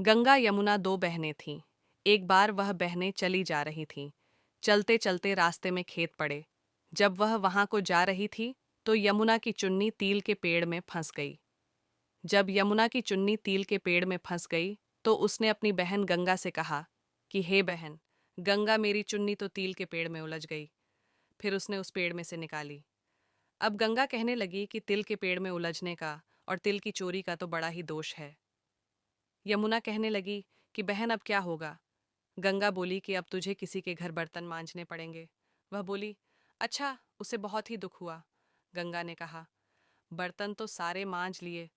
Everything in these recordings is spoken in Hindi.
गंगा यमुना दो बहनें थीं। एक बार वह बहनें चली जा रही थीं। चलते चलते रास्ते में खेत पड़े। जब वह वहां को जा रही थी तो यमुना की चुन्नी तिल के पेड़ में फंस गई। जब यमुना की चुन्नी तिल के पेड़ में फंस गई तो उसने अपनी बहन गंगा से कहा कि हे बहन गंगा, मेरी चुन्नी तो तिल के पेड़ में उलझ गई। फिर उसने उस पेड़ में से निकाली। अब गंगा कहने लगी कि तिल के पेड़ में उलझने का और तिल की चोरी का तो बड़ा ही दोष है। यमुना कहने लगी कि बहन अब क्या होगा। गंगा बोली कि अब तुझे किसी के घर बर्तन मांजने पड़ेंगे। वह बोली, अच्छा, उसे बहुत ही दुख हुआ। गंगा ने कहा, बर्तन तो सारे मांज लिए,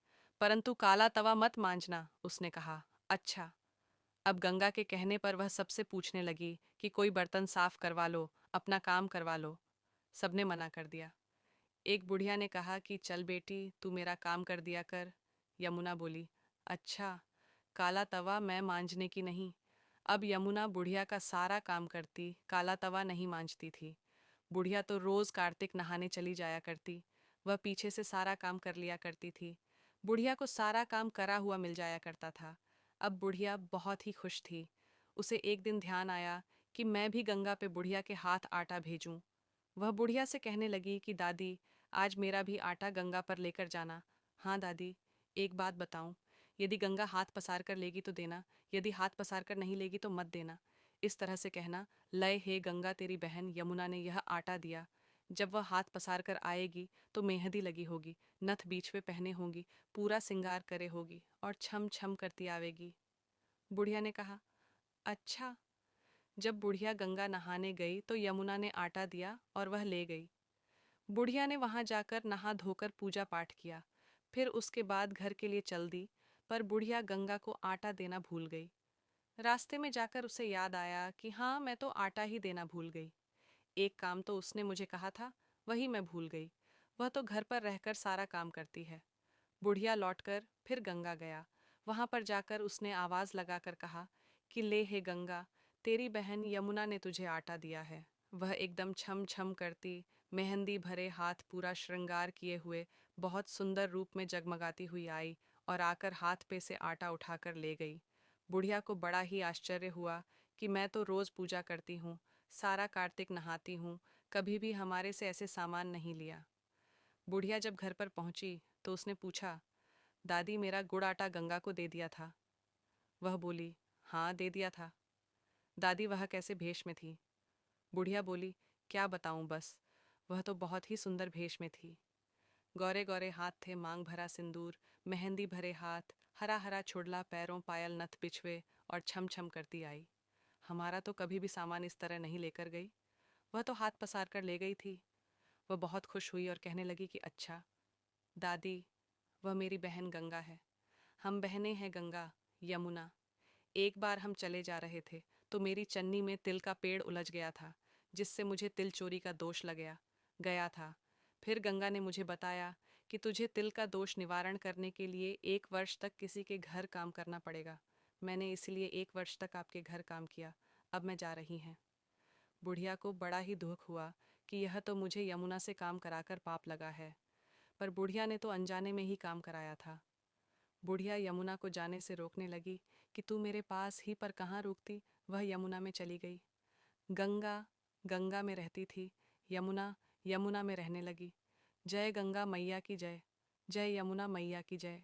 परंतु काला तवा मत मांजना। उसने कहा, अच्छा। अब गंगा के कहने पर वह सबसे पूछने लगी कि कोई बर्तन साफ करवा लो, अपना काम करवा लो। सबने मना कर दिया। एक बुढ़िया ने कहा कि चल बेटी, तू मेरा काम कर दिया कर। यमुना बोली, अच्छा, काला तवा मैं मांजने की नहीं। अब यमुना बुढ़िया का सारा काम करती, काला तवा नहीं मांजती थी। बुढ़िया तो रोज कार्तिक नहाने चली जाया करती। वह पीछे से सारा काम कर लिया करती थी। बुढ़िया को सारा काम करा हुआ मिल जाया करता था। अब बुढ़िया बहुत ही खुश थी। उसे एक दिन ध्यान आया कि मैं भी गंगा पे बुढ़िया के हाथ आटा भेजूं। वह बुढ़िया से कहने लगी कि दादी, आज मेरा भी आटा गंगा पर लेकर जाना। हाँ दादी, एक बात बताऊं, यदि गंगा हाथ पसार कर लेगी तो देना, यदि हाथ पसार कर नहीं लेगी तो मत देना। इस तरह से कहना, लय हे गंगा, तेरी बहन यमुना ने यह आटा दिया। जब वह हाथ पसार कर आएगी तो मेहंदी लगी होगी, नथ बीच में पहने होंगी, पूरा सिंगार करे होगी और छम छम करती आवेगी। बुढ़िया ने कहा, अच्छा। जब बुढ़िया गंगा नहाने गई तो यमुना ने आटा दिया और वह ले गई। बुढ़िया ने वहां जाकर नहा धोकर पूजा पाठ किया। फिर उसके बाद घर के लिए चल दी। पर बुढ़िया गंगा को आटा देना भूल गई। रास्ते में जाकर उसे याद आया कि हाँ, मैं तो आटा ही देना भूल गई। एक काम तो उसने मुझे कहा था, वही मैं भूल गई। वह तो घर पर रहकर सारा काम करती है। बुढ़िया लौटकर फिर गंगा गया। वहां पर जाकर उसने आवाज लगाकर कहा कि ले हे गंगा, तेरी बहन यमुना ने तुझे आटा दिया है। वह एकदम छम छम करती, मेहंदी भरे हाथ पूरा श्रृंगार किए हुए, बहुत सुंदर रूप में जगमगाती हुई आई और आकर हाथ पे से आटा उठाकर ले गई। बुढ़िया को बड़ा ही आश्चर्य हुआ कि मैं तो रोज पूजा करती हूँ, सारा कार्तिक नहाती हूँ, कभी भी हमारे से ऐसे सामान नहीं लिया। बुढ़िया जब घर पर पहुंची तो उसने पूछा, दादी, मेरा गुड़ आटा गंगा को दे दिया था? वह बोली, हाँ दे दिया था। दादी, वह कैसे भेष में थी? बुढ़िया बोली, क्या बताऊं बस, वह तो बहुत ही सुंदर भेष में थी। गौरे गौरे हाथ थे, मांग भरा सिंदूर, मेहंदी भरे हाथ, हरा हरा छुड़ला, पैरों पायल नथ बिछवे और छम छम करती आई। हमारा तो कभी भी सामान इस तरह नहीं लेकर गई। वह तो हाथ पसार कर ले गई थी। वह बहुत खुश हुई और कहने लगी कि अच्छा दादी, वह मेरी बहन गंगा है। हम बहनें हैं गंगा, यमुना। एक बार हम चले जा रहे थे तो मेरी चन्नी में तिल का पेड़ उलझ गया था, जिससे मुझे तिल चोरी का दोष लग गया था। फिर गंगा ने मुझे बताया कि तुझे तिल का दोष निवारण करने के लिए 1 वर्ष तक किसी के घर काम करना पड़ेगा। मैंने इसलिए 1 वर्ष तक आपके घर काम किया। अब मैं जा रही हैं। बुढ़िया को बड़ा ही दुख हुआ कि यह तो मुझे यमुना से काम कराकर पाप लगा है। पर बुढ़िया ने तो अनजाने में ही काम कराया था। बुढ़िया यमुना को जाने से रोकने लगी कि तू मेरे पास ही पर कहाँ रुकती। वह यमुना में चली गई। गंगा गंगा में रहती थी, यमुना यमुना में रहने लगी। जय गंगा मैया की जय, जय यमुना मैया की जय।